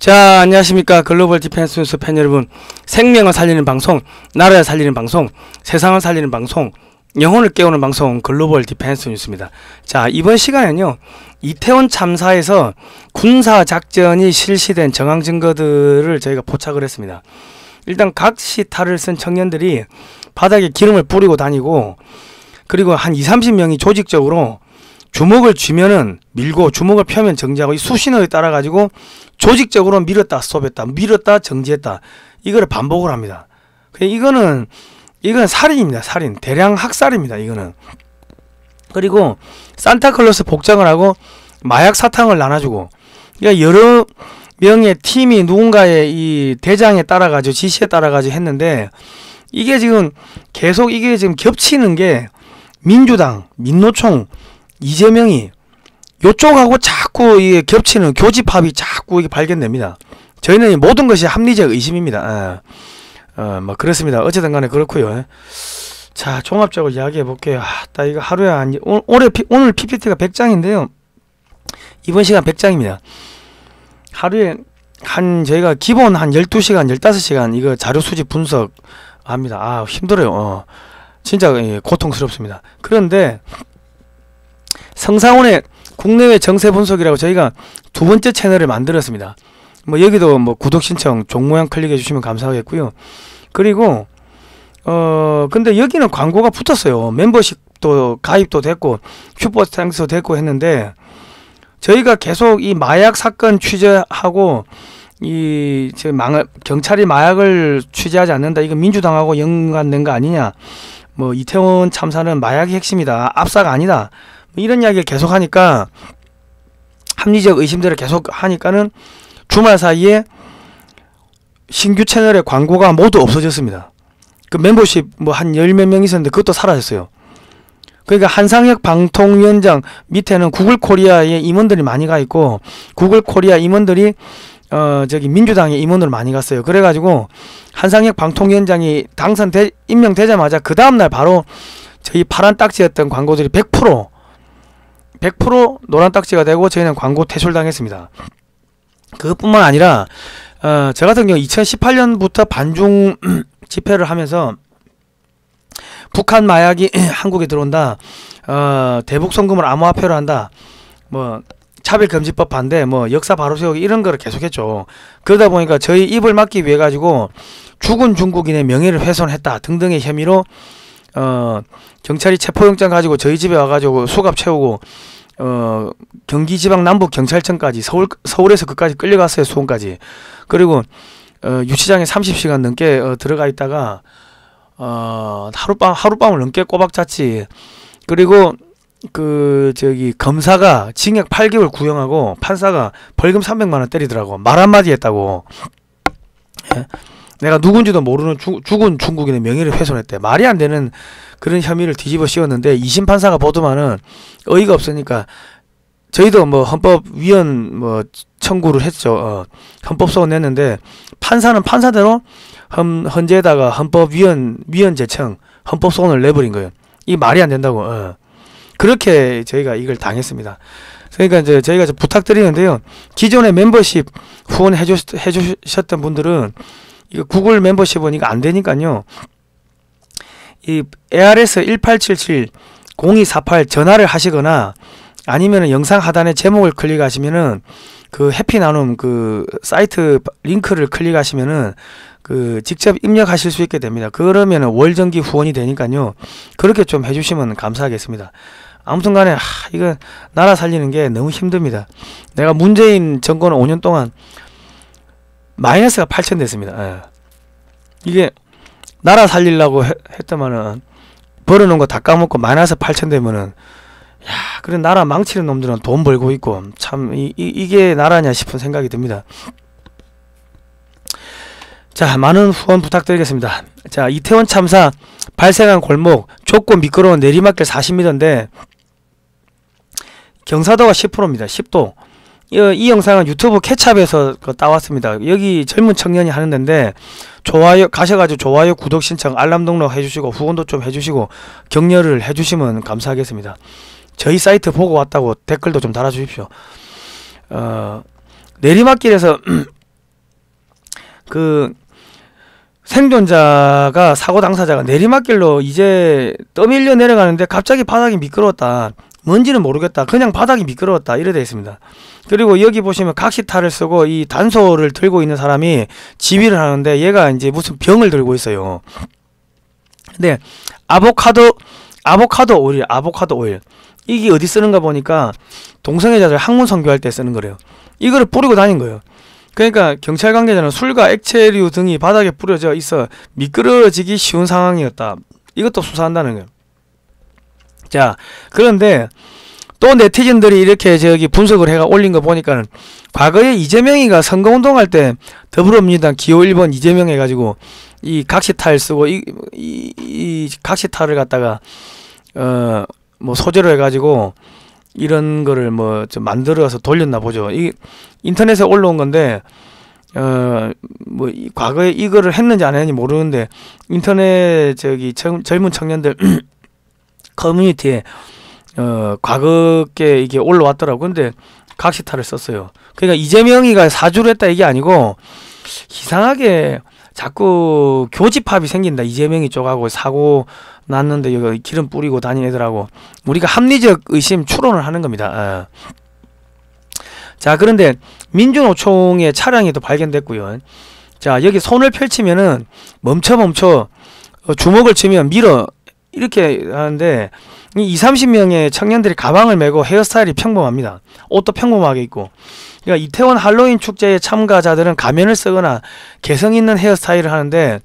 자, 안녕하십니까. 글로벌 디펜스 뉴스 팬 여러분. 생명을 살리는 방송, 나라를 살리는 방송, 세상을 살리는 방송, 영혼을 깨우는 방송 글로벌 디펜스 뉴스입니다. 자, 이번 시간에는요, 이태원 참사에서 군사작전이 실시된 정황 증거들을 저희가 포착을 했습니다. 일단 각시탈을 쓴 청년들이 바닥에 기름을 뿌리고 다니고, 그리고 한 20-30명이 조직적으로 주먹을 쥐면은 밀고 주먹을 펴면 정지하고, 이 수신호에 따라 가지고 조직적으로 밀었다 스톱했다, 밀었다 정지했다, 이거를 반복을 합니다. 이거는 살인입니다. 살인, 대량 학살입니다. 이거는. 그리고 산타클로스 복장을 하고 마약 사탕을 나눠주고, 그러니까 여러 명의 팀이 누군가의 이 대장에 따라 가지고 지시에 따라 가지고 했는데, 이게 지금 계속 이게 지금 겹치는 게, 민주당, 민노총, 이재명이 요쪽하고 자꾸 이게 겹치는 교집합이 자꾸 이게 발견됩니다. 저희는 모든 것이 합리적 의심입니다. 뭐 그렇습니다. 어쨌든 간에 그렇고요. 자, 종합적으로 이야기해 볼게요. 나 이거 하루에 오늘 PPT가 100장인데요. 이번 시간 100장입니다. 하루에 저희가 기본 한 12시간, 15시간 이거 자료 수집 분석 합니다. 힘들어요. 진짜 고통스럽습니다. 그런데 성상훈의 국내외 정세 분석이라고 저희가 두 번째 채널을 만들었습니다. 뭐 여기도 뭐 구독 신청 종 모양 클릭해 주시면 감사하겠고요. 그리고 근데 여기는 광고가 붙었어요. 멤버십도 가입도 됐고 슈퍼스탱크도 됐고 했는데, 저희가 계속 이 마약 사건 취재하고 경찰이 마약을 취재하지 않는다, 이거 민주당하고 연관된 거 아니냐, 뭐 이태원 참사는 마약이 핵심이다, 압사가 아니다, 이런 이야기를 계속 하니까, 합리적 의심들을 계속 하니까는 주말 사이에 신규 채널의 광고가 모두 없어졌습니다. 그 멤버십 뭐 한 10몇 명 있었는데 그것도 사라졌어요. 그러니까 한상혁 방통위원장 밑에는 구글 코리아의 임원들이 많이 가 있고, 구글 코리아 임원들이 저기 민주당의 임원으로 많이 갔어요. 그래가지고 한상혁 방통위원장이 임명되자마자 그 다음날 바로 저희 파란 딱지였던 광고들이 100% 노란 딱지가 되고, 저희는 광고 퇴출당했습니다. 그것뿐만 아니라 저 같은 경우 2018년부터 반중 집회를 하면서 북한 마약이 한국에 들어온다, 대북 송금을 암호화폐로 한다, 뭐 차별금지법 반대, 뭐 역사 바로 세우기, 이런 거를 계속했죠. 그러다 보니까 저희 입을 막기 위해 가지고 죽은 중국인의 명예를 훼손했다 등등의 혐의로 경찰이 체포영장 가지고 저희 집에 와가지고 수갑 채우고 경기지방 남부경찰청까지 서울에서 그까지 끌려갔어요. 수원까지. 그리고 유치장에 30시간 넘게 들어가 있다가 하룻밤을 넘게 꼬박 잤지. 그리고 검사가 징역 8개월 구형하고 판사가 벌금 300만원 때리더라고. 말 한마디 했다고. 예? 내가 누군지도 모르는 죽은 중국인의 명예를 훼손했대. 말이 안 되는 그런 혐의를 뒤집어 씌웠는데, 2심 판사가 보더만은 어이가 없으니까 저희도 뭐 헌법위원 뭐 청구를 했죠. 헌법소원 냈는데, 판사는 판사대로 헌재에다가 헌법위원 제청 헌법소원을 내버린 거예요. 이 말이 안 된다고. 그렇게 저희가 이걸 당했습니다. 그러니까 이제 저희가 부탁드리는데요, 기존에 멤버십 후원해 주셨던 분들은 이거 구글 멤버십은 이거 안 되니까요, 이 ARS 1877-0248 전화를 하시거나, 아니면은 영상 하단에 제목을 클릭하시면은 그 해피 나눔 그 사이트 링크를 클릭하시면은 직접 입력하실 수 있게 됩니다. 그러면은 월정기 후원이 되니까요, 그렇게 좀 해주시면 감사하겠습니다. 아무튼 간에 이거 나라 살리는 게 너무 힘듭니다. 내가 문재인 정권 5년 동안 마이너스가 8천 됐습니다. 이게 나라 살리려고 했더만은 벌어놓은 거 다 까먹고 마이너스 8천 되면은, 그래 나라 망치는 놈들은 돈 벌고 있고, 참 이게 나라냐 싶은 생각이 듭니다. 자, 많은 후원 부탁드리겠습니다. 자, 이태원 참사 발생한 골목 좁고 미끄러운 내리막길 40m인데 경사도가 10%입니다. 10도. 이 영상은 유튜브 케찹에서 따왔습니다. 여기 젊은 청년이 하는 데인데, 좋아요 가셔가지고 좋아요, 구독 신청, 알람 등록 해주시고 후원도 좀 해주시고 격려를 해주시면 감사하겠습니다. 저희 사이트 보고 왔다고 댓글도 좀 달아주십시오. 내리막길에서 그 생존자가 사고 당사자가 내리막길로 이제 떠밀려 내려가는데 갑자기 바닥이 미끄러웠다. 뭔지는 모르겠다. 그냥 바닥이 미끄러웠다. 이래 되어 있습니다. 그리고 여기 보시면 각시탈을 쓰고 이 단소를 들고 있는 사람이 지휘를 하는데 얘가 이제 무슨 병을 들고 있어요. 근데 아보카도 오일 이게 어디 쓰는가 보니까 동성애자들 학문 선교할 때 쓰는 거래요. 이거를 뿌리고 다닌 거예요. 그러니까 경찰 관계자는 술과 액체류 등이 바닥에 뿌려져 있어 미끄러지기 쉬운 상황이었다. 이것도 수사한다는 거예요. 자, 그런데 또 네티즌들이 이렇게 저기 분석을 해가 올린 거 보니까는 과거에 이재명이가 선거운동할 때 더불어민주당 기호 1번 이재명 해가지고 이 각시탈 쓰고 이 각시탈을 갖다가 뭐 소재로 해가지고 이런 거를 뭐 좀 만들어서 돌렸나 보죠. 이 인터넷에 올라온 건데 뭐 과거에 이거를 했는지 안 했는지 모르는데 인터넷 저기 젊은 청년들 커뮤니티에 과거께 이게 올라왔더라고. 근데 각시탈을 썼어요. 그러니까 이재명이가 사주를 했다 이게 아니고 이상하게 자꾸 교집합이 생긴다. 이재명이 쪽하고 사고 났는데 여기 기름 뿌리고 다니는 애들하고 우리가 합리적 의심 추론을 하는 겁니다. 자, 그런데 민주노총의 차량이 또 발견됐고요. 자, 여기 손을 펼치면은 멈춰 주먹을 치면 밀어 이렇게 하는데 이 20-30명의 청년들이 가방을 메고 헤어스타일이 평범합니다. 옷도 평범하게 입고. 그러니까 이태원 할로윈 축제의 참가자들은 가면을 쓰거나 개성 있는 헤어스타일을 하는데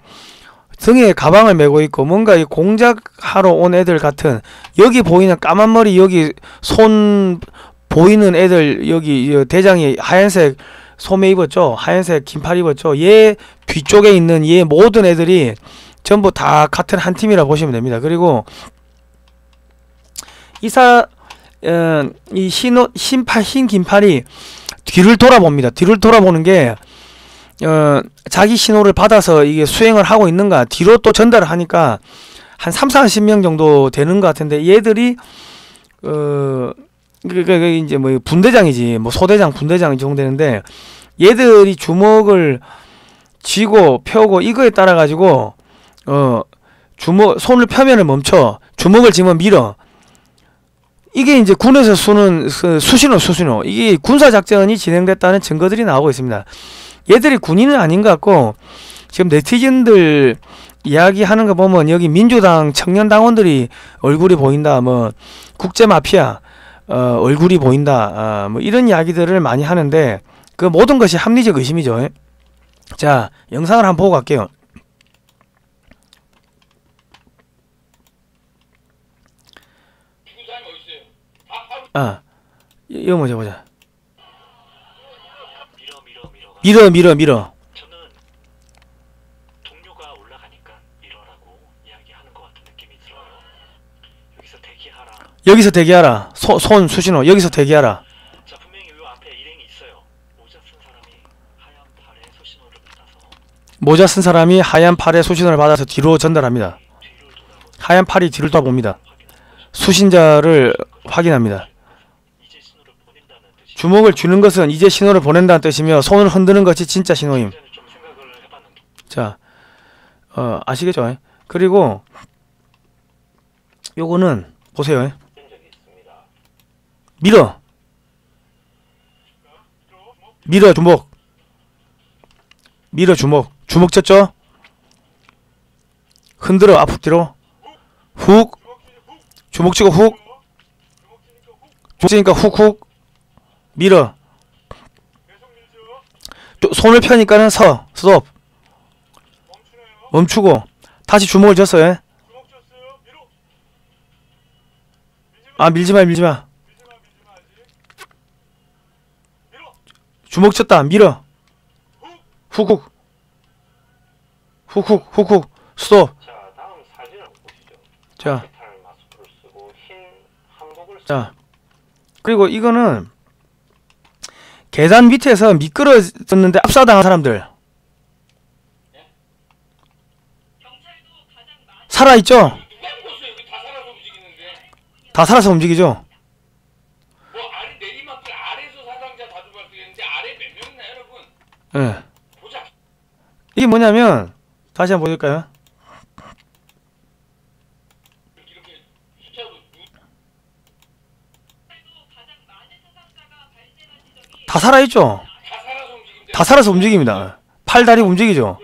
등에 가방을 메고 있고 뭔가 이 공작하러 온 애들 같은 여기 보이는 까만 머리 여기 손 보이는 애들 여기 대장이 하얀색 소매 입었죠. 하얀색 긴팔 입었죠. 얘 뒤쪽에 있는 얘 모든 애들이 전부 다 같은 한 팀이라 보시면 됩니다. 그리고 이 흰 긴팔이 뒤를 돌아봅니다. 뒤를 돌아보는 게 자기 신호를 받아서 이게 수행을 하고 있는가 뒤로 또 전달을 하니까 한 30-40명 정도 되는 것 같은데 얘들이 이제 뭐 분대장이지 뭐 소대장 분대장 이 정도 되는데 얘들이 주먹을 쥐고 펴고 이거에 따라 가지고 손을 펴면은 멈춰 주먹을 쥐면 밀어. 이게 이제 군에서 쓰는 수신호 이게 군사작전이 진행됐다는 증거들이 나오고 있습니다. 얘들이 군인은 아닌 것 같고 지금 네티즌들 이야기하는 거 보면 여기 민주당 청년당원들이 얼굴이 보인다 뭐 국제마피아 얼굴이 보인다 뭐 이런 이야기들을 많이 하는데 그 모든 것이 합리적 의심이죠. 자, 영상을 한번 보고 갈게요. 이거 보자. 밀어. 저는 동료가 올라가니까 밀어라고 이야기하는 것 같은 느낌이 들어요. 여기서 대기하라. 손 수신호. 여기서 대기하라. 자, 분명히 요 앞에 일행이 있어요. 모자 쓴 사람이 하얀 팔에 수신호를 받아서 모자 쓴 사람이 하얀 팔에 수신호를 받아서 뒤로 전달합니다. 하얀 팔이 뒤를 돌아봅니다. 수신자를 확인합니다. 주먹을 쥐는 것은 이제 신호를 보낸다는 뜻이며 손을 흔드는 것이 진짜 신호임. 자, 아시겠죠? 그리고 요거는 보세요. 밀어 주먹. 밀어 주먹 쳤죠? 흔들어 앞으로 뒤로 훅 주먹 치고 훅 치니까 훅 밀어. 손을 펴니까는 스톱. 멈추고 다시 주먹을 줬어요. 밀지마. 주먹 쳤다. 밀어. 훅 스톱. 자, 그리고 이거는 계단 밑에서 미끄러졌는데 압사당한 사람들 살아있죠? 다 살아서 움직이죠? 이게 뭐냐면 다시 한번 보여줄까요? 다 살아있죠? 다 살아서 움직입니다. 팔, 다리 움직이죠?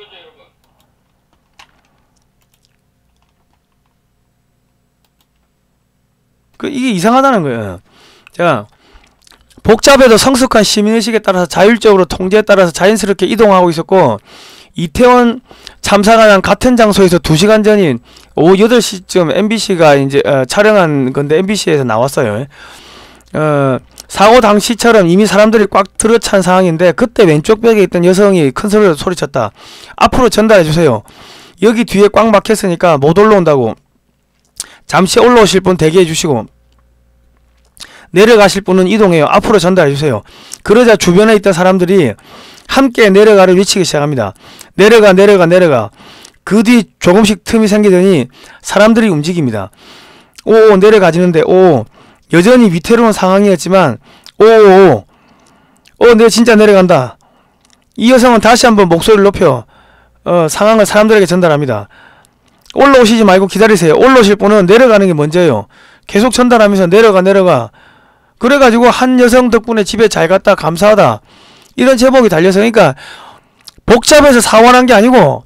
이게 이상하다는 거예요. 자, 복잡해도 성숙한 시민의식에 따라서 자율적으로 통제에 따라서 자연스럽게 이동하고 있었고, 이태원 참사가 난 같은 장소에서 2시간 전인 오후 8시쯤 MBC가 이제 촬영한 건데 MBC에서 나왔어요. 사고 당시처럼 이미 사람들이 꽉 들어찬 상황인데 그때 왼쪽 벽에 있던 여성이 큰 소리로 소리쳤다. 앞으로 전달해주세요. 여기 뒤에 꽉 막혔으니까 못 올라온다고. 잠시 올라오실 분 대기해 주시고 내려가실 분은 이동해요. 앞으로 전달해주세요. 그러자 주변에 있던 사람들이 함께 내려가를 외치기 시작합니다. 내려가. 그 뒤 조금씩 틈이 생기더니 사람들이 움직입니다. 오, 내려가지는데, 오, 여전히 위태로운 상황이었지만, 내가 진짜 내려간다. 이 여성은 다시 한번 목소리를 높여 상황을 사람들에게 전달합니다. 올라오시지 말고 기다리세요. 올라오실 분은 내려가는 게 먼저예요. 계속 전달하면서 내려가. 그래가지고 한 여성 덕분에 집에 잘 갔다 감사하다 이런 제목이 달려서, 그러니까 복잡해서 사고 난 게 아니고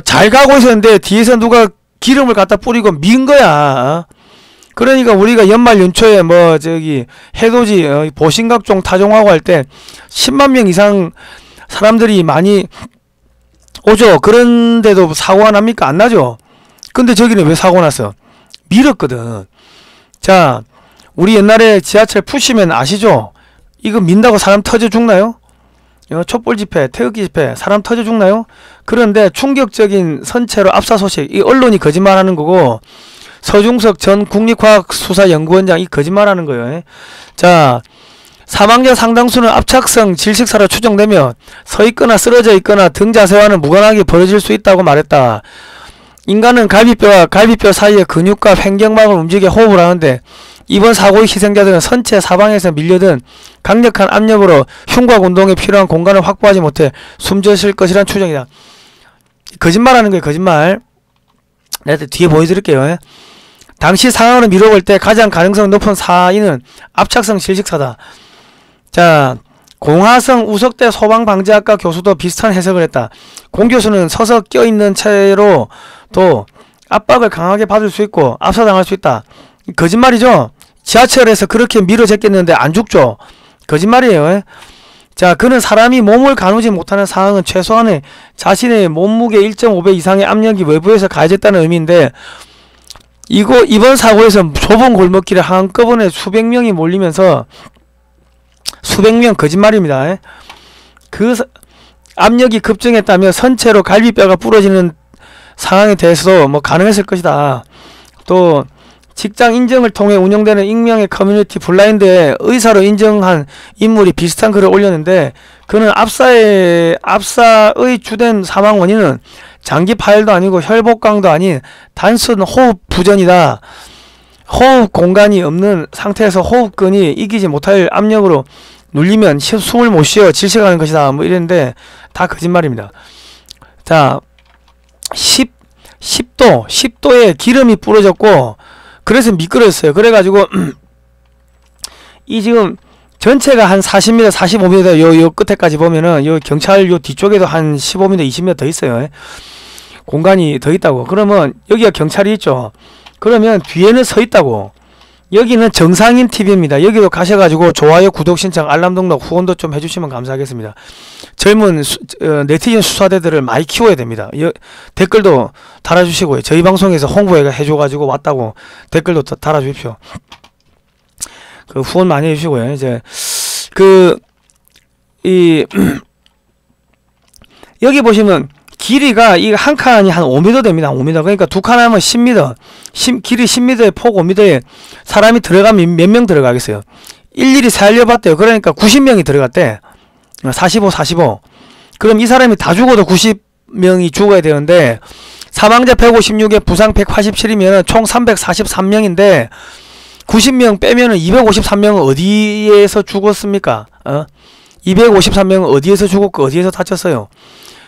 잘 가고 있었는데 뒤에서 누가 기름을 갖다 뿌리고 민 거야. 그러니까 우리가 연말 연초에 뭐 저기 해돋이 보신각종 타종하고 할 때 10만 명 이상 사람들이 많이 오죠. 그런데도 사고가 납니까? 안 나죠. 근데 저기는 왜 사고 났어? 밀었거든. 자, 우리 옛날에 지하철 푸시면 아시죠? 이거 민다고 사람 터져 죽나요? 촛불 집회, 태극기 집회, 사람 터져 죽나요? 그런데 충격적인 선체로 압사 소식, 이 언론이 거짓말하는 거고, 서중석 전 국립과학수사연구원장 이 거짓말하는 거예요. 자, 사망자 상당수는 압착성 질식사로 추정되며 서 있거나 쓰러져 있거나 등 자세와는 무관하게 벌어질 수 있다고 말했다. 인간은 갈비뼈와 갈비뼈 사이의 근육과 횡격막을 움직여 호흡을 하는데 이번 사고의 희생자들은 선체 사방에서 밀려든 강력한 압력으로 흉곽 운동에 필요한 공간을 확보하지 못해 숨졌을 것이란 추정이다. 거짓말하는 거예요. 거짓말. 내가 뒤에 보여드릴게요. 당시 상황을 미뤄볼 때 가장 가능성 높은 사인은 압착성 질식사다. 자, 공하성 우석대 소방방재학과 교수도 비슷한 해석을 했다. 공 교수는 서서 껴있는 채로 또 압박을 강하게 받을 수 있고 압사당할 수 있다. 거짓말이죠. 지하철에서 그렇게 밀어 제꼈는데 안 죽죠. 거짓말이에요. 자, 그는 사람이 몸을 가누지 못하는 상황은 최소한의 자신의 몸무게 1.5배 이상의 압력이 외부에서 가해졌다는 의미인데, 이번 사고에서 좁은 골목길에 한꺼번에 수백 명이 몰리면서 수백 명, 거짓말입니다. 그 압력이 급증했다며 선체로 갈비뼈가 부러지는 상황에 대해서도 뭐 가능했을 것이다. 또 직장 인증을 통해 운영되는 익명의 커뮤니티 블라인드에 의사로 인정한 인물이 비슷한 글을 올렸는데, 그는 압사의 주된 사망 원인은 장기 파열도 아니고 혈복강도 아닌 단순 호흡 부전이다. 호흡 공간이 없는 상태에서 호흡근이 이기지 못할 압력으로 눌리면 숨을 못 쉬어 질식하는 것이다. 뭐 이랬는데 다 거짓말입니다. 자, 10도에 기름이 부러졌고 그래서 미끄러졌어요. 그래가지고 이 지금 전체가 한 40m, 45m 요 끝에까지 보면은 요 경찰 요 뒤쪽에도 한 15m, 20m 더 있어요. 공간이 더 있다고. 그러면 여기가 경찰이 있죠. 그러면 뒤에는 서 있다고. 여기는 정상인 TV입니다. 여기도 가셔가지고 좋아요, 구독 신청, 알람 등록, 후원도 좀 해주시면 감사하겠습니다. 젊은 네티즌 수사대들을 많이 키워야 됩니다. 댓글도 달아주시고요. 저희 방송에서 홍보해줘가지고 왔다고 댓글도 달아주십시오. 그 후원 많이 해주시고요. 이제 여기 보시면 길이가 이 한 칸이 한 5m 됩니다. 5m. 그러니까 두 칸 하면 10m. 길이 10m에 폭 5m에 사람이 들어가면 몇 명 들어가겠어요? 일일이 살려봤대요. 그러니까 90명이 들어갔대. 45. 그럼 이 사람이 다 죽어도 90명이 죽어야 되는데 사망자 156에 부상 187이면 총 343명인데 90명 빼면은 253명은 어디에서 죽었습니까? 253명은 어디에서 죽었고 어디에서 다쳤어요?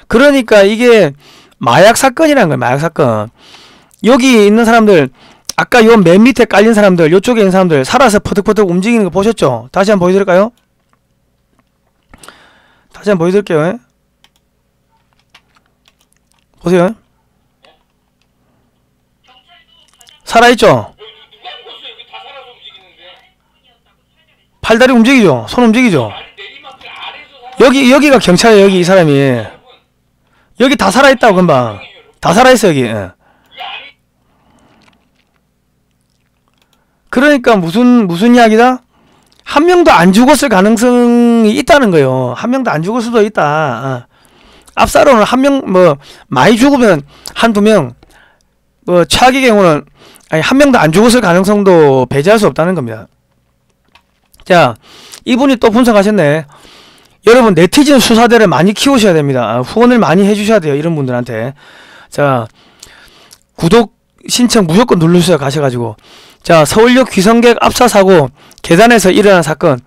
그러니까 이게 마약 사건이라는 거예요. 마약 사건. 여기 있는 사람들, 아까 요 맨 밑에 깔린 사람들, 요쪽에 있는 사람들 살아서 퍼득퍼득 움직이는 거 보셨죠? 다시 한번 보여드릴까요? 다시 한번 보여드릴게요. 보세요. 살아있죠? 팔다리 움직이죠? 손 움직이죠? 여기가 경찰이에요. 여기 이 사람이. 여기 다 살아있다고 금방. 다 살아있어 여기. 예. 그러니까 무슨 이야기다? 한 명도 안 죽었을 가능성이 있다는 거예요. 한 명도 안 죽을 수도 있다. 앞사로는 한 명, 뭐 많이 죽으면 한두 명, 뭐 최악의 경우는 아니 한 명도 안 죽었을 가능성도 배제할 수 없다는 겁니다. 자, 이분이 또 분석하셨네. 여러분 네티즌 수사대를 많이 키우셔야 됩니다. 후원을 많이 해주셔야 돼요. 이런 분들한테. 자, 구독 신청 무조건 누르셔서 가셔가지고. 자, 서울역 귀성객 압사사고 계단에서 일어난 사건.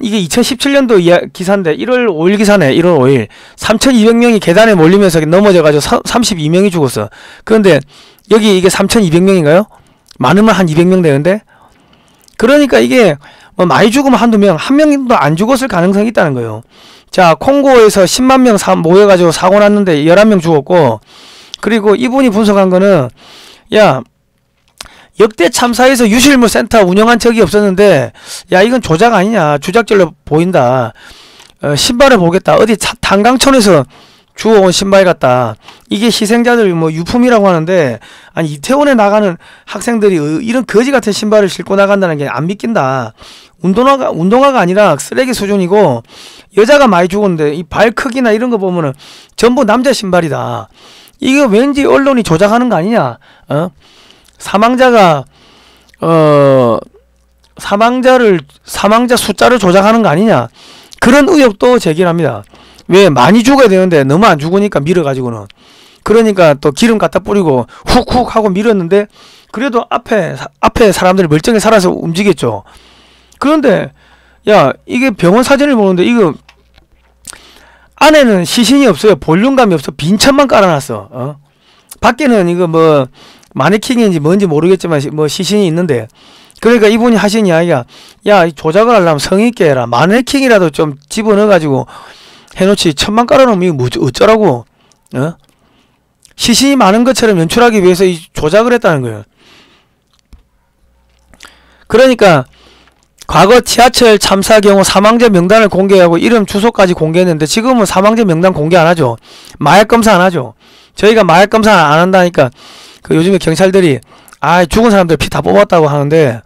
이게 2017년도 기사인데 1월 5일 기사네. 1월 5일 3200명이 계단에 몰리면서 넘어져가지고 32명이 죽었어. 그런데 여기 이게 3200명인가요? 많으면 한 200명 되는데. 그러니까 이게 뭐 많이 죽으면 한두 명, 한 명도 안 죽었을 가능성이 있다는 거예요. 자, 콩고에서 10만 명 모여가지고 사고 났는데 11명 죽었고, 그리고 이분이 분석한 거는, 야, 역대 참사에서 유실물 센터 운영한 적이 없었는데, 야, 이건 조작 아니냐, 주작절로 보인다. 신발을 보겠다. 어디 탄강촌에서 주워온 신발 같다. 이게 희생자들 뭐 유품이라고 하는데, 아니 이태원에 나가는 학생들이 이런 거지 같은 신발을 신고 나간다는 게 안 믿긴다. 운동화가 아니라 쓰레기 수준이고, 여자가 많이 죽었는데 이 발 크기나 이런 거 보면은 전부 남자 신발이다. 이거 왠지 언론이 조작하는 거 아니냐? 사망자 숫자를 조작하는 거 아니냐? 그런 의혹도 제기합니다. 왜 많이 죽어야 되는데 너무 안 죽으니까 밀어가지고는. 그러니까 또 기름 갖다 뿌리고 훅훅 하고 밀었는데 그래도 앞에 사람들이 멀쩡히 살아서 움직였죠. 그런데 야, 이게 병원 사진을 보는데 이거 안에는 시신이 없어요. 볼륨감이 없어. 빈천만 깔아놨어. 밖에는 이거 뭐 마네킹인지 뭔지 모르겠지만 뭐 시신이 있는데, 그러니까 이분이 하신 이야기가, 야, 조작을 하려면 성의있게 해라. 마네킹이라도 좀 집어넣어가지고 해놓지. 천만 깔아놓으면 이거 뭐 어쩌라고. 시신이 많은 것처럼 연출하기 위해서 이 조작을 했다는 거예요. 그러니까 과거 지하철 참사 경우 사망자 명단을 공개하고 이름 주소까지 공개했는데 지금은 사망자 명단 공개 안 하죠. 마약 검사 안 하죠. 저희가 마약 검사 안 한다니까 그 요즘에 경찰들이 죽은 사람들 피 다 뽑았다고 하는데,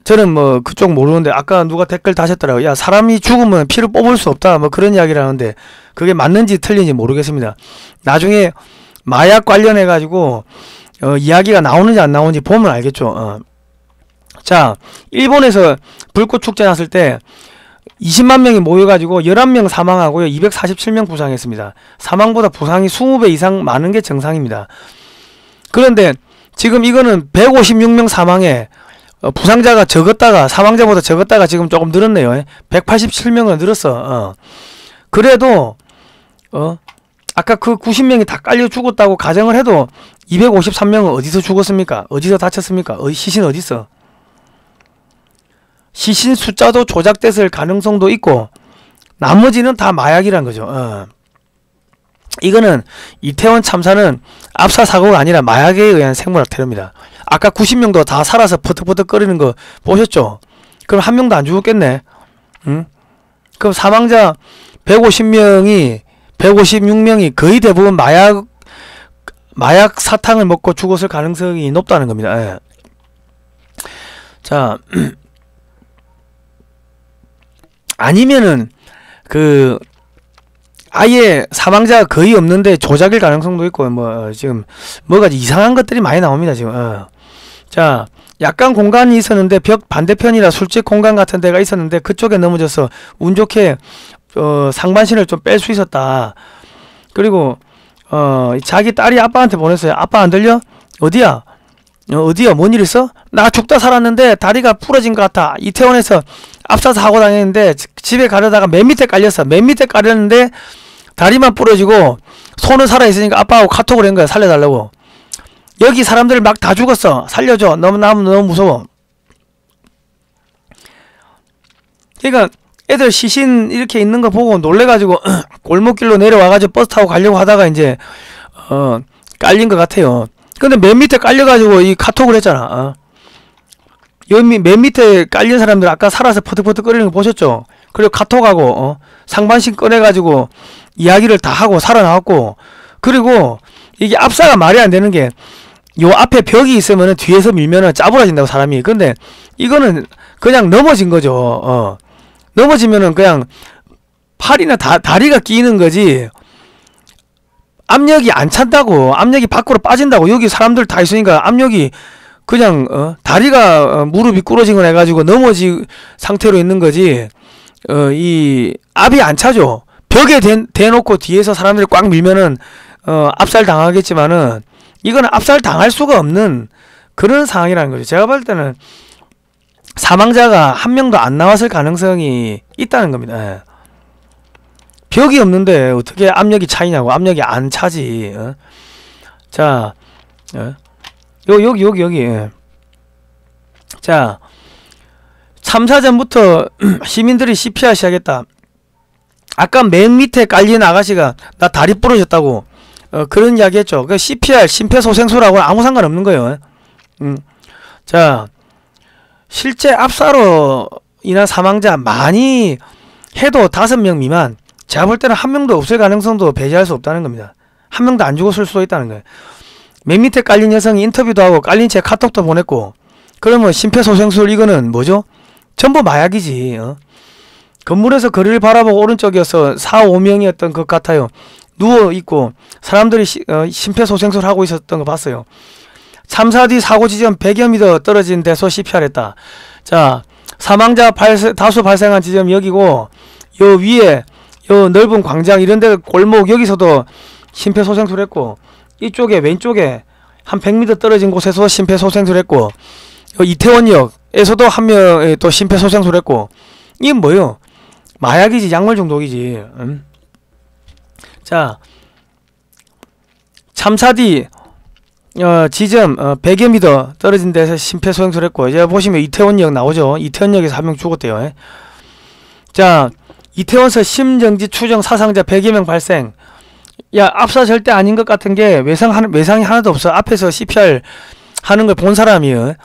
저는 뭐 그쪽 모르는데 아까 누가 댓글 다셨더라고요. 야, 사람이 죽으면 피를 뽑을 수 없다 뭐 그런 이야기를 하는데 그게 맞는지 틀린지 모르겠습니다. 나중에 마약 관련해 가지고 이야기가 나오는지 안 나오는지 보면 알겠죠. 자, 일본에서 불꽃 축제 났을 때 20만 명이 모여가지고 11명 사망하고요, 247명 부상했습니다. 사망보다 부상이 20배 이상 많은 게 정상입니다. 그런데 지금 이거는 156명 사망에 부상자가 적었다가 사망자보다 적었다가 지금 조금 늘었네요. 187명은 늘었어. 그래도 아까 그 90명이 다 깔려 죽었다고 가정을 해도 253명은 어디서 죽었습니까? 어디서 다쳤습니까? 시신 어딨어? 시신 숫자도 조작됐을 가능성도 있고 나머지는 다 마약이란 거죠. 이거는 이태원 참사는 압사 사고가 아니라 마약에 의한 생물학 테러입니다. 아까 90명도 다 살아서 퍼뜩퍼뜩 거리는 거 보셨죠? 그럼 한 명도 안 죽었겠네. 그럼 사망자 156명이 거의 대부분 마약 사탕을 먹고 죽었을 가능성이 높다는 겁니다. 자, 아니면은 아예 사망자가 거의 없는데 조작일 가능성도 있고, 지금 뭐가 이상한 것들이 많이 나옵니다 지금. 자, 약간 공간이 있었는데 벽 반대편이라 술집 공간 같은 데가 있었는데 그쪽에 넘어져서 운 좋게 상반신을 좀 뺄 수 있었다. 그리고 자기 딸이 아빠한테 보냈어요. 아빠 안 들려? 어디야? 뭔 일 있어? 나 죽다 살았는데 다리가 부러진 것 같아. 이태원에서 압사 사고 당했는데 집에 가려다가 맨 밑에 깔렸어. 맨 밑에 깔렸는데 다리만 부러지고 손은 살아있으니까 아빠하고 카톡을 한 거야. 살려달라고. 여기 사람들 막 다 죽었어. 살려줘. 너무 무서워. 그러니까 애들 시신 이렇게 있는 거 보고 놀래가지고 골목길로 내려와가지고 버스 타고 가려고 하다가 이제 깔린 것 같아요. 근데 맨 밑에 깔려가지고 이 카톡을 했잖아. 여기 맨 밑에 깔린 사람들 아까 살아서 퍼득퍼득 끓이는 거 보셨죠? 그리고 카톡하고 상반신 꺼내가지고 이야기를 다 하고 살아나왔고, 그리고 이게 압사가 말이 안 되는 게 요 앞에 벽이 있으면은 뒤에서 밀면은 짜부러진다고 사람이. 근데 이거는 그냥 넘어진 거죠. 넘어지면은 그냥 팔이나 다리가 끼는 거지 압력이 안 찬다고. 압력이 밖으로 빠진다고. 여기 사람들 다 있으니까 압력이 그냥 다리가 무릎이 부러지거나 해가지고 넘어진 상태로 있는 거지 이 압이 안 차죠. 벽에 대놓고 뒤에서 사람들이 꽉 밀면은 압살 당하겠지만은 이거는 압살 당할 수가 없는 그런 상황이라는 거죠. 제가 볼 때는 사망자가 한 명도 안 나왔을 가능성이 있다는 겁니다. 예. 벽이 없는데 어떻게 압력이 차이냐고. 압력이 안 차지. 자, 여기. 예. 자, 참사 전부터 시민들이 CPR 시작했다. 아까 맨 밑에 깔린 아가씨가 나 다리 부러졌다고 그런 이야기 했죠. 그 CPR 심폐소생술하고 아무 상관없는 거예요. 자, 실제 압사로 인한 사망자 많이 해도 5명 미만, 제가 볼 때는 한 명도 없을 가능성도 배제할 수 없다는 겁니다. 한 명도 안 죽었을 수도 있다는 거예요. 맨 밑에 깔린 여성이 인터뷰도 하고 깔린 채 카톡도 보냈고, 그러면 심폐소생술 이거는 뭐죠? 전부 마약이지. 건물에서 거리를 바라보고 오른쪽이어서 4, 5명이었던 것 같아요. 누워있고 사람들이 심폐소생술 하고 있었던 거 봤어요. 참사 뒤 사고 지점 100여 미터 떨어진 데서 CPR 했다. 자, 사망자 다수 발생한 지점 여기고, 요 위에 요 넓은 광장 이런데 골목 여기서도 심폐소생술 했고, 이쪽에 왼쪽에 한 100m 떨어진 곳에서 심폐소생술 했고, 이태원역에서도 한 명 또 심폐소생술 했고. 이게 뭐예요? 마약이지. 약물 중독이지. 자, 참사 뒤 지점 100여 미터 떨어진 데서 심폐소생술 했고, 이제 보시면 이태원역 나오죠. 이태원역에서 한 명 죽었대요. 자, 이태원서 심정지 추정 사상자 100여 명 발생. 야, 압사 절대 아닌 것 같은 게 외상이 하나도 없어. 앞에서 CPR 하는 걸 본 사람이요.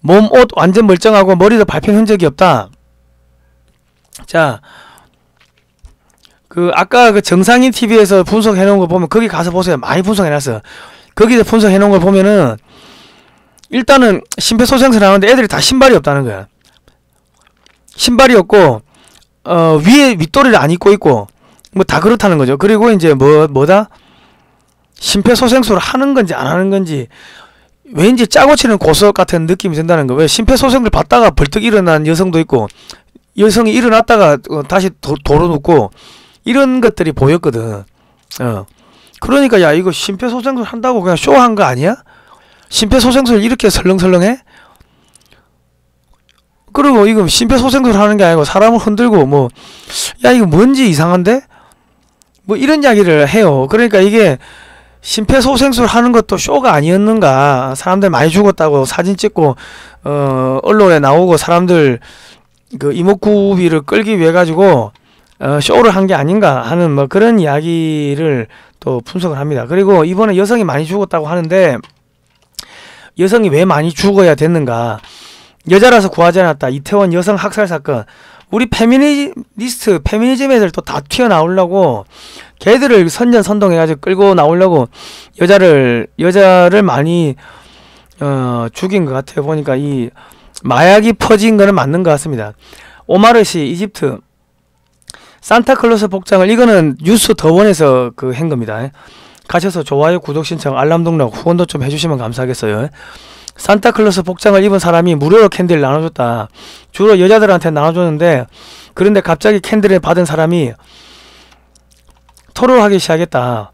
몸, 옷 완전 멀쩡하고 머리도 밟힌 흔적이 없다. 자, 그 아까 그 정상인 TV에서 분석해 놓은 거 보면 거기 가서 보세요. 많이 분석해 놨어. 거기서 분석해 놓은 걸 보면은 일단은 심폐소생술 하는데 애들이 다 신발이 없다는 거야. 신발이 없고 위에 윗도리를 안 입고 있고 뭐 다 그렇다는 거죠. 그리고 이제 뭐다? 심폐소생술 하는 건지 안 하는 건지 왠지 짜고 치는 고속 같은 느낌이 든다는 거. 왜 심폐소생술 받다가 벌떡 일어난 여성도 있고, 여성이 일어났다가 다시 도로 눕고 이런 것들이 보였거든. 그러니까 야, 이거 심폐소생술 한다고 그냥 쇼한 거 아니야? 심폐소생술 이렇게 설렁설렁해? 그리고 이거 심폐소생술 하는 게 아니고 사람을 흔들고 뭐, 야, 이거 뭔지 이상한데? 뭐 이런 이야기를 해요. 그러니까 이게 심폐소생술 하는 것도 쇼가 아니었는가. 사람들 많이 죽었다고 사진 찍고 언론에 나오고 사람들 그 이목구비를 끌기 위해 가지고 쇼를 한 게 아닌가 하는 뭐 그런 이야기를 또 분석을 합니다. 그리고 이번에 여성이 많이 죽었다고 하는데, 여성이 왜 많이 죽어야 됐는가. 여자라서 구하지 않았다. 이태원 여성 학살 사건. 우리 페미니즘 애들 또 다 튀어나오려고 걔들을 선전선동해가지고 끌고 나오려고 여자를 많이 죽인 것 같아요. 보니까 이 마약이 퍼진 거는 맞는 것 같습니다. 오마르시 이집트 산타클로스 복장을, 이거는 뉴스 더원에서 그 한 겁니다. 가셔서 좋아요, 구독 신청, 알람 등록, 후원도 좀 해주시면 감사하겠어요. 산타클로스 복장을 입은 사람이 무료로 캔디를 나눠줬다. 주로 여자들한테 나눠줬는데, 그런데 갑자기 캔디를 받은 사람이 토로하기 시작했다.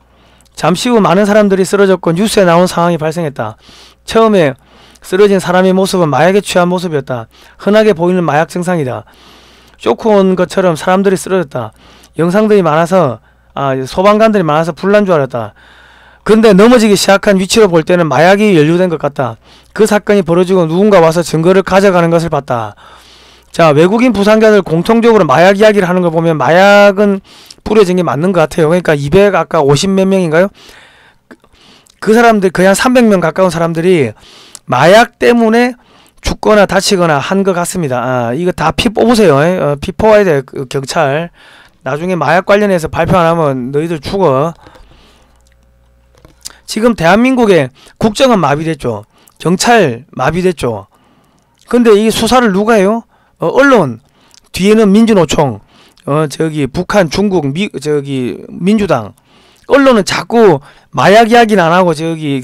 잠시 후 많은 사람들이 쓰러졌고 뉴스에 나온 상황이 발생했다. 처음에 쓰러진 사람의 모습은 마약에 취한 모습이었다. 흔하게 보이는 마약 증상이다. 쇼크 온 것처럼 사람들이 쓰러졌다. 영상들이 많아서 소방관들이 많아서 불난 줄 알았다. 근데 넘어지기 시작한 위치로 볼 때는 마약이 연루된 것 같다. 그 사건이 벌어지고 누군가 와서 증거를 가져가는 것을 봤다. 자, 외국인 부상자들 공통적으로 마약 이야기를 하는 걸 보면 마약은 뿌려진 게 맞는 것 같아요. 그러니까 200 아까 50 몇 명인가요? 그 사람들 거의 한 300명 가까운 사람들이 마약 때문에 죽거나 다치거나 한 것 같습니다. 이거 다 피 뽑으세요. 피 뽑아야 돼. 경찰 나중에 마약 관련해서 발표 안 하면 너희들 죽어. 지금 대한민국의 국정은 마비됐죠. 경찰 마비됐죠. 근데 이 수사를 누가 해요? 언론 뒤에는 민주노총, 북한, 중국, 민주당. 언론은 자꾸 마약 이야기는 안 하고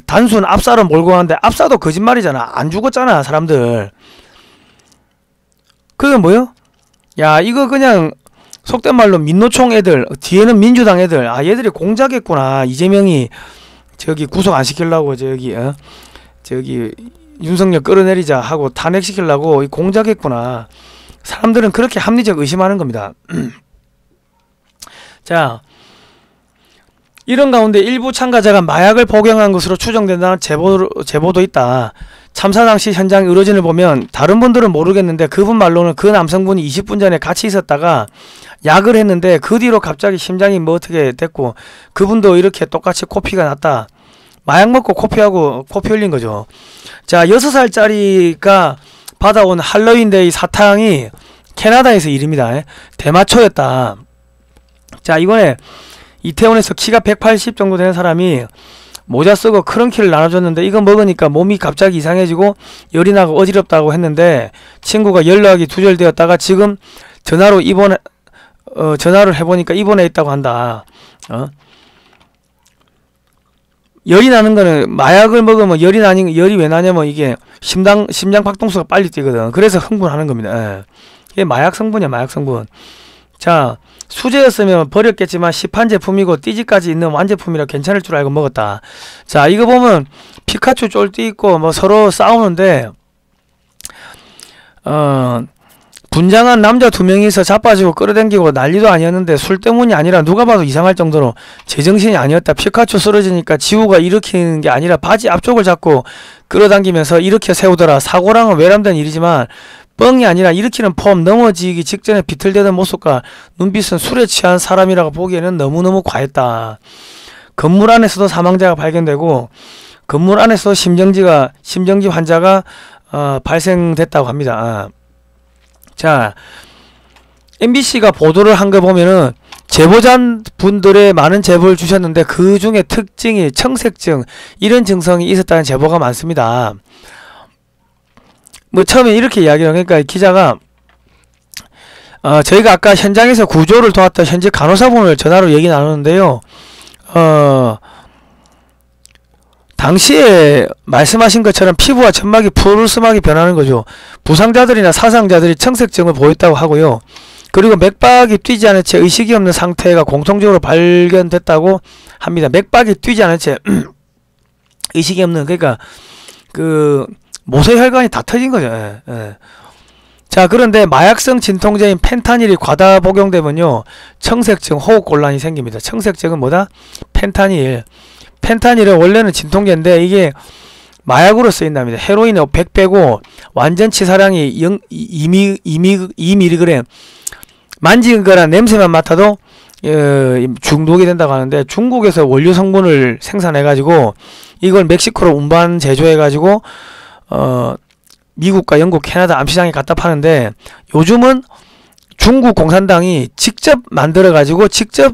단순 압사로 몰고 가는데 압사도 거짓말이잖아. 안 죽었잖아 사람들. 그게 뭐요? 야, 이거 그냥 속된 말로 민노총 애들, 뒤에는 민주당 애들, 얘들이 공작했구나. 이재명이 구속 안 시키려고 윤석열 끌어내리자 하고 탄핵시키려고 공작했구나. 사람들은 그렇게 합리적 의심하는 겁니다. 자, 이런 가운데 일부 참가자가 마약을 복용한 것으로 추정된다는 제보도 있다. 참사 당시 현장 의료진을 보면 다른 분들은 모르겠는데 그분 말로는 그 남성분이 20분 전에 같이 있었다가 약을 했는데 그 뒤로 갑자기 심장이 뭐 어떻게 됐고 그분도 이렇게 똑같이 코피가 났다. 마약 먹고 코피 흘린 거죠. 자, 6살짜리가 받아온 할로윈데이 사탕이 캐나다에서 일입니다. 대마초였다. 자, 이번에 이태원에서 키가 180 정도 되는 사람이 모자 쓰고 크런키를 나눠줬는데 이거 먹으니까 몸이 갑자기 이상해지고 열이 나고 어지럽다고 했는데 친구가 연락이 두절되었다가 지금 전화를 해보니까 입원해 있다고 한다. 열이 나는 거는 마약을 먹으면 열이 왜 나냐면 이게 심장 박동수가 빨리 뛰거든. 그래서 흥분하는 겁니다. 이게 마약 성분이야, 마약 성분. 자, 수제였으면 버렸겠지만 시판 제품이고 띠지까지 있는 완제품이라 괜찮을 줄 알고 먹었다. 자, 이거 보면 피카츄 쫄띠 있고 뭐 서로 싸우는데 분장한 남자 2명이서 자빠지고 끌어당기고 난리도 아니었는데 술 때문이 아니라 누가 봐도 이상할 정도로 제정신이 아니었다. 피카츄 쓰러지니까 지우가 일으키는 게 아니라 바지 앞쪽을 잡고 끌어당기면서 일으켜 세우더라. 사고랑은 외람된 일이지만 뻥이 아니라 일으키는 폼, 넘어지기 직전에 비틀대던 모습과 눈빛은 술에 취한 사람이라고 보기에는 너무너무 과했다. 건물 안에서도 사망자가 발견되고 건물 안에서 심정지 환자가 발생됐다고 합니다. 자, MBC가 보도를 한 거 보면은 제보자분들의 많은 제보를 주셨는데 그 중에 특징이 청색증 이런 증상이 있었다는 제보가 많습니다. 뭐 처음에 이렇게 이야기를 그러니까 기자가 저희가 아까 현장에서 구조를 도왔던 현직 간호사분을 전화로 얘기 나누는데요. 당시에 말씀하신 것처럼 피부와 점막이 푸르스하게 변하는 거죠. 부상자들이나 사상자들이 청색증을 보였다고 하고요. 그리고 맥박이 뛰지 않은 채 의식이 없는 상태가 공통적으로 발견됐다고 합니다. 맥박이 뛰지 않은 채 의식이 없는, 그러니까 그 모세혈관이 다 터진 거죠. 자, 그런데 마약성 진통제인 펜타닐이 과다 복용되면요 청색증, 호흡곤란이 생깁니다. 청색증은 뭐다? 펜타닐은 원래는 진통제인데 이게 마약으로 쓰인답니다. 헤로인은 100 빼고 완전 치사량이 2mg 만진 거랑 냄새만 맡아도 중독이 된다고 하는데, 중국에서 원료 성분을 생산해 가지고 이걸 멕시코로 운반 제조해 가지고 미국과 영국, 캐나다 암시장에 갖다 파는데, 요즘은 중국 공산당이 직접 만들어 가지고 직접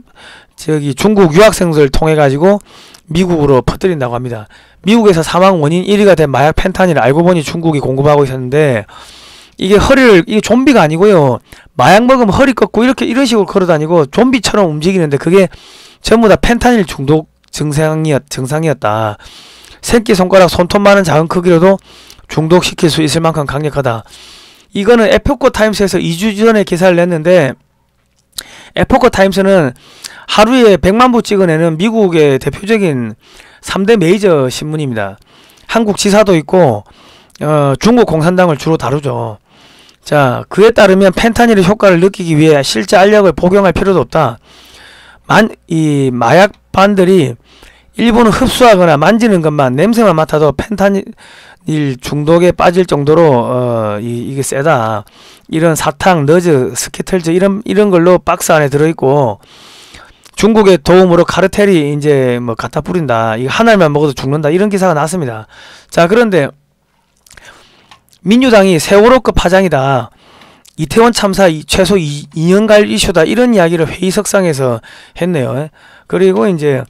중국 유학생들을 통해 가지고 미국으로 퍼뜨린다고 합니다. 미국에서 사망 원인 1위가 된 마약 펜타닐, 알고 보니 중국이 공급하고 있었는데, 이게 이게 좀비가 아니고요. 마약 먹으면 허리 꺾고 이런 식으로 걸어다니고 좀비처럼 움직이는데 그게 전부 다 펜타닐 중독 증상이었다. 새끼손가락 손톱만한 작은 크기로도 중독시킬 수 있을 만큼 강력하다. 이거는 에포코 타임스에서 2주 전에 기사를 냈는데, 에포코 타임스는 하루에 100만 부 찍어내는 미국의 대표적인 3대 메이저 신문입니다. 한국 지사도 있고 중국 공산당을 주로 다루죠. 자, 그에 따르면 펜타닐의 효과를 느끼기 위해 실제 알약을 복용할 필요도 없다. 이 마약반들이 일부는 흡수하거나 만지는 것만 냄새만 맡아도 펜타닐 중독에 빠질 정도로 이게 세다. 이런 사탕, 너즈, 스키틀즈 이런 걸로 박스 안에 들어있고 중국의 도움으로 카르텔이 이제 뭐 갖다 뿌린다. 이거 한 알만 먹어도 죽는다. 이런 기사가 났습니다. 자, 그런데 민주당이 세월호급 파장이다. 이태원 참사 최소 2년갈 이슈다. 이런 이야기를 회의석상에서 했네요. 그리고 이제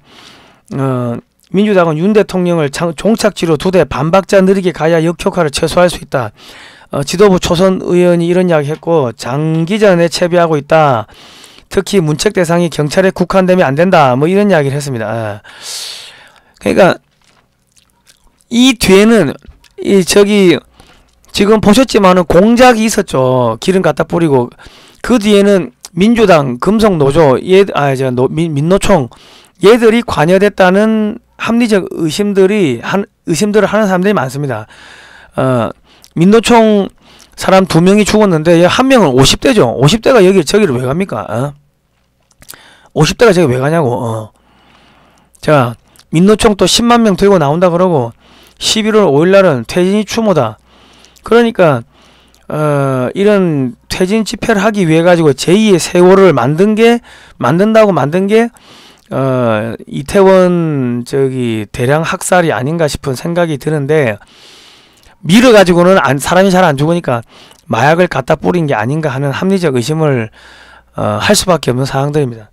민주당은 윤 대통령을 종착지로 두되 반박자 느리게 가야 역효과를 최소화할 수 있다. 지도부 초선 의원이 이런 이야기 했고 장기전에 채비하고 있다. 특히 문책 대상이 경찰에 국한되면 안 된다. 뭐 이런 이야기를 했습니다. 그러니까 이 뒤에는 지금 보셨지만은 공작이 있었죠. 기름 갖다 뿌리고 그 뒤에는 민주당, 금속노조, 민노총 얘들이 관여됐다는 합리적 의심들을 하는 사람들이 많습니다. 민노총 사람 2명이 죽었는데 한 명은 50대죠. 50대가 저기를 왜 갑니까? 50대가 저기 왜 가냐고. 자, 민노총 또 10만 명 들고 나온다 그러고 11월 5일날은 퇴진이 추모다. 그러니까 이런 퇴진 집회를 하기 위해 가지고 제2의 세월을 만든 게 이태원 대량 학살이 아닌가 싶은 생각이 드는데 밀어 가지고는 사람이 잘 안 죽으니까 마약을 갖다 뿌린 게 아닌가 하는 합리적 의심을 할 수밖에 없는 상황들입니다.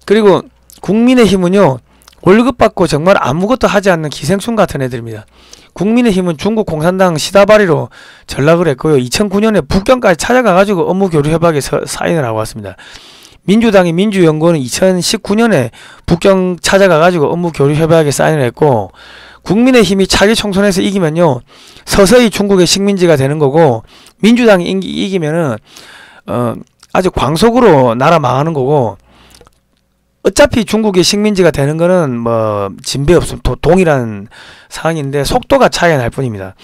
그리고 국민의힘은요, 월급 받고 정말 아무것도 하지 않는 기생충 같은 애들입니다. 국민의힘은 중국 공산당 시다바리로 전락을 했고요. 2009년에 북경까지 찾아가가지고 업무교류협약에 사인을 하고 왔습니다. 민주당이 민주연구원은 2019년에 북경 찾아가가지고 업무교류협약에 사인을 했고, 국민의힘이 차기 총선에서 이기면요, 서서히 중국의 식민지가 되는 거고, 민주당이 이기면은 아주 광속으로 나라 망하는 거고, 어차피 중국의 식민지가 되는 거는 뭐 진배 없음 동일한 상황인데 속도가 차이가 날 뿐입니다.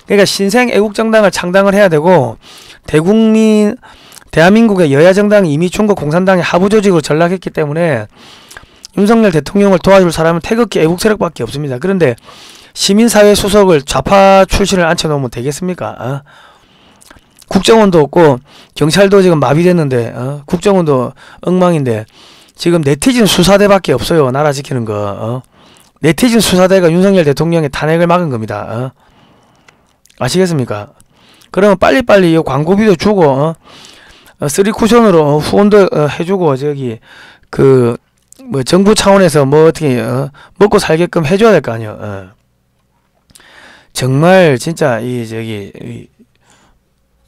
그러니까 신생 애국정당을 창당을 해야 되고, 대한민국의 여야정당이 이미 중국 공산당의 하부조직으로 전락했기 때문에 윤석열 대통령을 도와줄 사람은 태극기 애국세력밖에 없습니다. 그런데 시민사회 수석을 좌파 출신을 앉혀놓으면 되겠습니까? 국정원도 없고 경찰도 지금 마비됐는데 국정원도 엉망인데 지금 네티즌 수사대밖에 없어요. 나라 지키는 거. 네티즌 수사대가 윤석열 대통령의 탄핵을 막은 겁니다. 아시겠습니까? 그러면 빨리빨리 이 광고비도 주고 3쿠션으로 후원도 해주고 뭐 정부 차원에서 뭐 어떻게 먹고 살게끔 해줘야 될 거 아니에요. 정말 진짜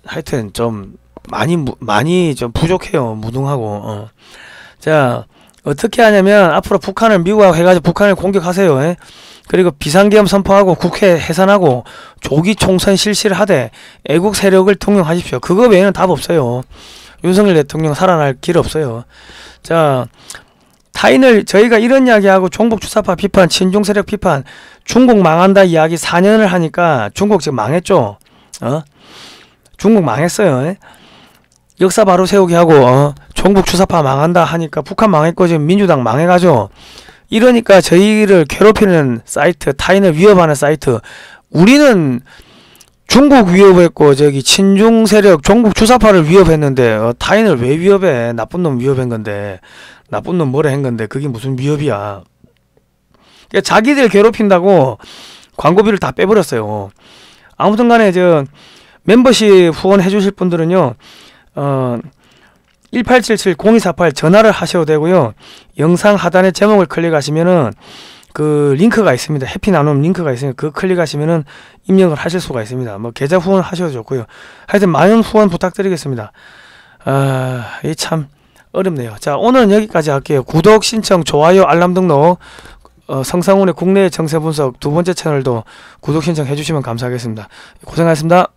하여튼 좀 많이 좀 부족해요. 무능하고. 자, 어떻게 하냐면 앞으로 북한을 미국하고 해가지고 북한을 공격하세요. 그리고 비상계엄 선포하고 국회 해산하고 조기 총선 실시를 하되 애국 세력을 통용하십시오. 그거 외에는 답 없어요. 윤석열 대통령 살아날 길 없어요. 자, 저희가 이런 이야기하고 종북 주사파 비판, 친중 세력 비판, 중국 망한다 이야기 4년을 하니까 중국 지금 망했죠. 중국 망했어요. 역사 바로 세우기 하고 종북 주사파 망한다 하니까 북한 망했고 지금 민주당 망해가죠. 이러니까 저희를 괴롭히는 사이트, 타인을 위협하는 사이트, 우리는 중국 위협했고 친중 세력 종북 주사파를 위협했는데 타인을 왜 위협해? 나쁜 놈 위협한 건데, 나쁜 놈 뭐라 한 건데 그게 무슨 위협이야. 그러니까 자기들 괴롭힌다고 광고비를 다 빼버렸어요. 아무튼 간에 멤버십 후원해 주실 분들은요 1877-0248 전화를 하셔도 되고요, 영상 하단에 제목을 클릭하시면은 그 링크가 있습니다. 해피 나눔 링크가 있으니까 그 클릭하시면은 입력을 하실 수가 있습니다. 뭐 계좌 후원 하셔도 좋고요. 하여튼 많은 후원 부탁드리겠습니다. 이게 참 어렵네요. 자, 오늘은 여기까지 할게요. 구독, 신청, 좋아요, 알람 등록, 성상훈의 국내 정세 분석 2번째 채널도 구독 신청해 주시면 감사하겠습니다. 고생하셨습니다.